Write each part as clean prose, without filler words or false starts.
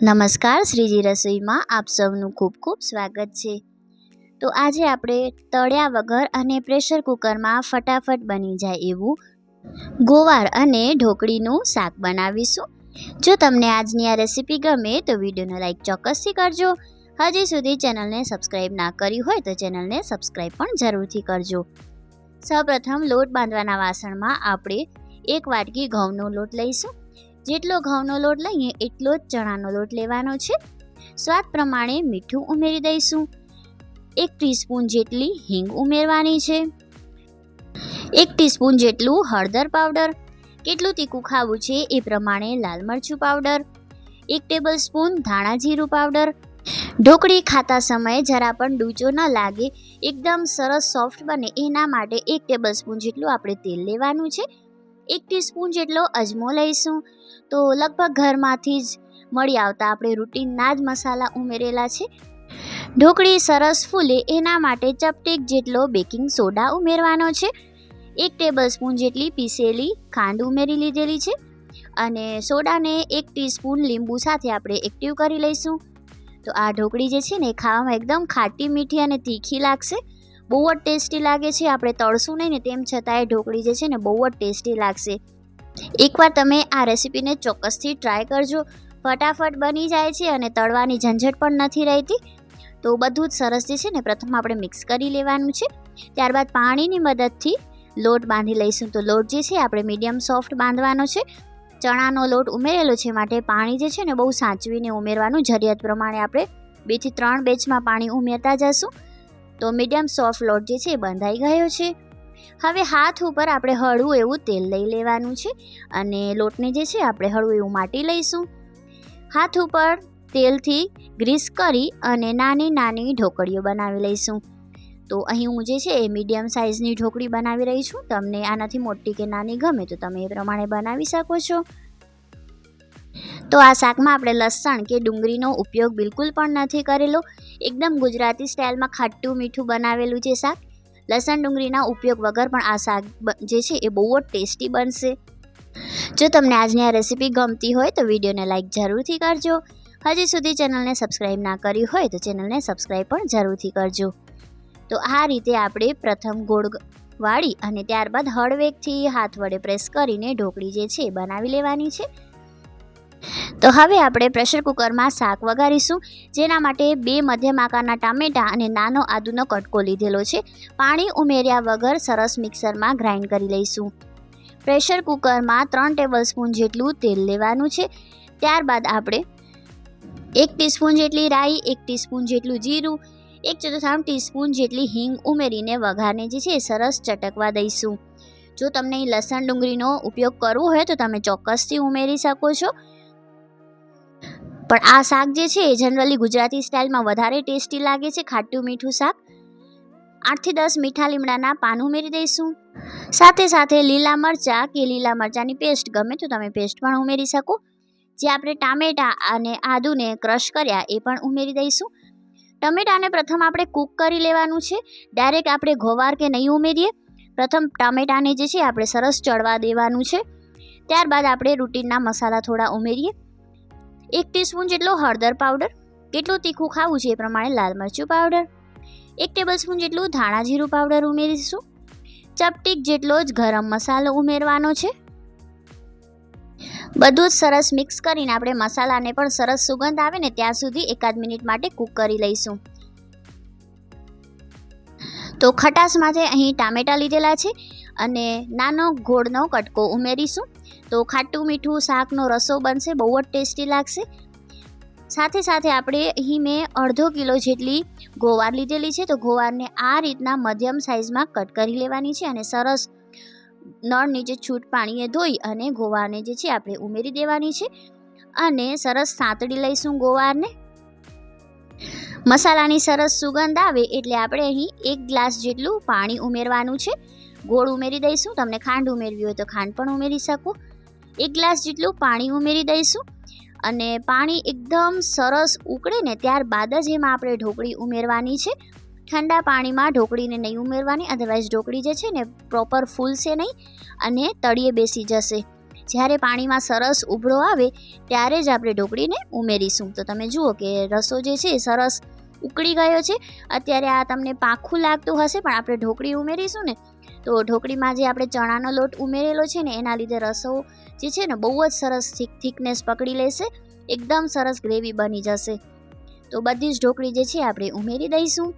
નમસ્કાર, શ્રીજી રસોઈમાં આપ સૌનું ખૂબ ખૂબ સ્વાગત છે। તો આજે આપણે તળ્યા વગર અને પ્રેશર કુકરમાં ફટાફટ બની જાય એવું ગોવાર અને ઢોકળીનું શાક બનાવીશું। જો તમને આજની આ રેસીપી ગમે તો વિડીયોને લાઈક ચોક્કસથી કરજો। હજી સુધી ચેનલને સબસ્ક્રાઈબ ના કરી હોય તો ચેનલને સબસ્ક્રાઈબ પણ જરૂરથી કરજો। સૌપ્રથમ લોટ બાંધવાના વાસણમાં આપણે 1 વાટકી ઘઉંનો લોટ લઈશું। જેટલો ઘઉંનો લોટ લઈએ એટલો જ ચણાનો લોટ લેવાનો છે। સ્વાદ પ્રમાણે મીઠું ઉમેરી દઈશું। 1 ટીસ્પૂન જેટલી હિંગ ઉમેરવાની છે। 1 ટીસ્પૂન જેટલું હળદર પાવડર, કેટલું તીખું ખાવું છે એ પ્રમાણે લાલ મરચું પાવડર, 1 ટેબલસ્પૂન ધાણા જીરું પાવડર। ઢોકળી ખાતા સમયે જરા પણ ડૂચો ન લાગે, એકદમ સરસ સોફ્ટ બને એના માટે 1 ટેબલસ્પૂન જેટલું આપણે તેલ લેવાનું છે। 1 ટીસ્પૂન જેટલો અજમો લઈશું। તો લગભગ ઘરમાંથી જ મળી આવતા આપણે રૂટીનના જ મસાલા ઉમેરેલા છે। ઢોકળી સરસ ફૂલે એના માટે ચપટીક જેટલો બેકિંગ સોડા ઉમેરવાનો છે। 1 ટેબલસ્પૂન જેટલી પીસેલી ખાંડ ઉમેરી લીધેલી છે અને સોડાને 1 ટીસ્પૂન લીંબુ સાથે આપણે એક્ટિવ કરી લઈશું। તો આ ઢોકળી જે છે ને ખાવામાં એકદમ ખાટી મીઠી અને તીખી લાગશે। બહુ જ ટેસ્ટી લાગે છે। આપણે તળશું નહીં ને તેમ છતાંય ઢોકળી જે છે ને બહુ જ ટેસ્ટી લાગશે। એકવાર તમે આ રેસીપીને ચોક્કસથી ટ્રાય કરજો। ફટાફટ બની જાય છે અને તળવાની ઝંઝટ પણ નથી રહેતી। તો બધું જ સરસ જે છે ને પ્રથમ આપણે મિક્સ કરી લેવાનું છે। ત્યારબાદ પાણીની મદદથી લોટ બાંધી લઈશું। તો લોટ જે છે આપણે મીડિયમ સોફ્ટ બાંધવાનો છે। ચણાનો લોટ ઉમેરેલો છે માટે પાણી જે છે ને બહુ સાચવીને ઉમેરવાનું। જરૂરિયાત પ્રમાણે આપણે 2 થી 3 બેચમાં પાણી ઉમેરતા જશું। તો મીડિયમ સોફ્ટ લોટ જે છે એ બંધાઈ ગયો છે। હવે હાથ ઉપર આપણે હળવું એવું તેલ લઈ લેવાનું છે અને લોટને જે છે આપણે હળવું એવું માટી લઈશું। હાથ ઉપર તેલથી ગ્રીસ કરી અને નાની નાની ઢોકળીઓ બનાવી લઈશું। તો અહીં હું જે છે એ મીડિયમ સાઇઝની ઢોકળી બનાવી રહી છું। તમને આનાથી મોટી કે નાની ગમે તો તમે એ પ્રમાણે બનાવી શકો છો। તો આ શાકમાં આપણે લસણ કે ડુંગળીનો ઉપયોગ બિલકુલ પણ નથી કરેલો। એકદમ ગુજરાતી સ્ટાઇલમાં ખાટું મીઠું બનાવેલું છે શાક। લસણ ડુંગળીના ઉપયોગ વગર પણ આ શાક જે છે એ બહુ જ ટેસ્ટી બનશે। જો તમને આજની આ રેસીપી ગમતી હોય તો વિડીયોને લાઈક જરૂરથી કરજો। હજી સુધી ચેનલને સબસ્ક્રાઈબ ના કરી હોય તો ચેનલને સબસ્ક્રાઈબ પણ જરૂરથી કરજો। તો આ રીતે આપણે પ્રથમ ગોળ વાળી અને ત્યારબાદ હળવેકથી હાથ વડે પ્રેસ કરીને ઢોકળી જે છે એ બનાવી લેવાની છે। તો હવે આપણે પ્રેશર કુકરમાં શાક વઘારીશું। જેના માટે 2 મધ્યમ આકારના ટામેટાં અને નાનો આદુનો કટકો લીધેલો છે। પાણી ઉમેર્યા વગર સરસ મિક્સરમાં ગ્રાઇન્ડ કરી લઈશું। પ્રેશર કુકરમાં 3 ટેબલસ્પૂન જેટલું તેલ લેવાનું છે। ત્યારબાદ આપણે 1 ટીસ્પૂન જેટલી રાઈ, 1 ટીસ્પૂન જેટલું જીરું, 1/4 ટીસ્પૂન જેટલી હિંગ ઉમેરીને વઘારને જે છે એ સરસ ચટકવા દઈશું। જો તમને લસણ ડુંગળીનો ઉપયોગ કરવો હોય તો તમે ચોક્કસથી ઉમેરી શકો છો। પણ આ શાક જે છે એ જનરલી ગુજરાતી સ્ટાઇલમાં વધારે ટેસ્ટી લાગે છે। ખાટું મીઠું શાક। 8 થી 10 મીઠા લીમડાના પાન ઉમેરી દઈશું। સાથે સાથે લીલા મરચાં કે લીલા મરચાંની પેસ્ટ ગમે તો તમે પેસ્ટ પણ ઉમેરી શકો। જે આપણે ટામેટાં અને આદુને ક્રશ કર્યા એ પણ ઉમેરી દઈશું। ટમેટાને પ્રથમ આપણે કૂક કરી લેવાનું છે। ડાયરેક્ટ આપણે ગોવાર કે નહીં ઉમેરીએ। પ્રથમ ટામેટાને જે છે આપણે સરસ ચડવા દેવાનું છે। ત્યારબાદ આપણે રૂટીનના મસાલા થોડા ઉમેરીએ। 1 ટીસ્પૂન જેટલો હળદર પાવડર, કેટલું તીખું ખાવું છે એ પ્રમાણે લાલ મરચું પાવડર, 1 ટેબલસ્પૂન જેટલું ધાણા જીરું પાવડર ઉમેરીશું। ચપટીક જેટલો જ ગરમ મસાલો ઉમેરવાનો છે। બધું જ સરસ મિક્સ કરીને આપણે મસાલાને પણ સરસ સુગંધ આવે ને ત્યાં સુધી 1 મિનિટ માટે કૂક કરી લઈશું। તો ખટાશ માટે અહીં ટામેટાં લીધેલા છે અને નાનો ગોળનો કટકો ઉમેરીશું। તો ખાટું મીઠું શાકનો રસો બનશે, બહુ જ ટેસ્ટી લાગશે। સાથે સાથે આપણે અહીં મેં અડધો કિલો જેટલી ગોવાર લીધેલી છે। તો ગોવારને આ રીતના મધ્યમ સાઇઝમાં કટ કરી લેવાની છે અને સરસ નળ નીચે છૂટ પાણીએ ધોઈ અને ગોવારને જે છે આપણે ઉમેરી દેવાની છે અને સરસ સાંતળી લઈશું ગોવારને। મસાલાની સરસ સુગંધ આવે એટલે આપણે અહીં 1 ગ્લાસ જેટલું પાણી ઉમેરવાનું છે। ગોળ ઉમેરી દઈશું। તમને ખાંડ ઉમેરવી હોય તો ખાંડ પણ ઉમેરી શકો। 1 ગ્લાસ જેટલું પાણી ઉમેરી દઈશું અને પાણી એકદમ સરસ ઉકળે ને ત્યારબાદ જ એમાં આપણે ઢોકળી ઉમેરવાની છે। ઠંડા પાણીમાં ઢોકળીને નહીં ઉમેરવાની, અધરવાઇઝ ઢોકળી જે છે ને પ્રોપર ફૂલશે નહીં અને તળિયે બેસી જશે। જ્યારે પાણીમાં સરસ ઉબળો આવે ત્યારે જ આપણે ઢોકળીને ઉમેરીશું. તો તમે જુઓ કે રસો જે છે એ સરસ ઉકળી ગયો છે. અત્યારે આ તમને પાખું લાગતું હશે, પણ આપણે ઢોકળી ઉમેરીશું ને તો ઢોકળીમાં જે આપણે ચણાનો લોટ ઉમેરેલો છે ને એના લીધે રસો જે છે ને બહુ જ સરસ થિકનેસ પકડી લેશે, એકદમ સરસ ગ્રેવી બની જશે. તો બધી જ ઢોકળી જે છે આપણે ઉમેરી દઈશું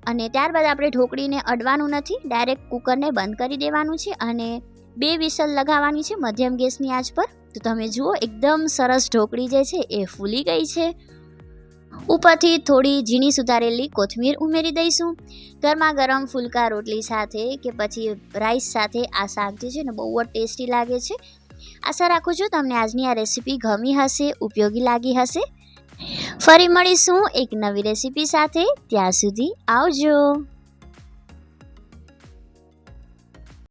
અને ત્યારબાદ આપણે ઢોકળીને અડવાનું નથી, ડાયરેક્ટ કુકરને બંધ કરી દેવાનું છે અને 2 વિસલ લગાવવાની છે મધ્યમ ગેસની આંચ પર. તો તમે જુઓ એકદમ સરસ ઢોકળી જે છે એ ફૂલી ગઈ છે. ઉપરથી થોડી ઝીણી સુધારેલી કોથમીર ઉમેરી દઈશું. ગરમા ગરમ ફુલકા રોટલી સાથે કે પછી રાઈસ સાથે આ શાક જે છે ને બહુ જ ટેસ્ટી લાગે છે. આશા રાખું છું તમને આજની આ રેસીપી ગમી હશે, ઉપયોગી લાગી હશે. ફરી મળીશું એક નવી રેસીપી સાથે. ત્યાં સુધી આવજો.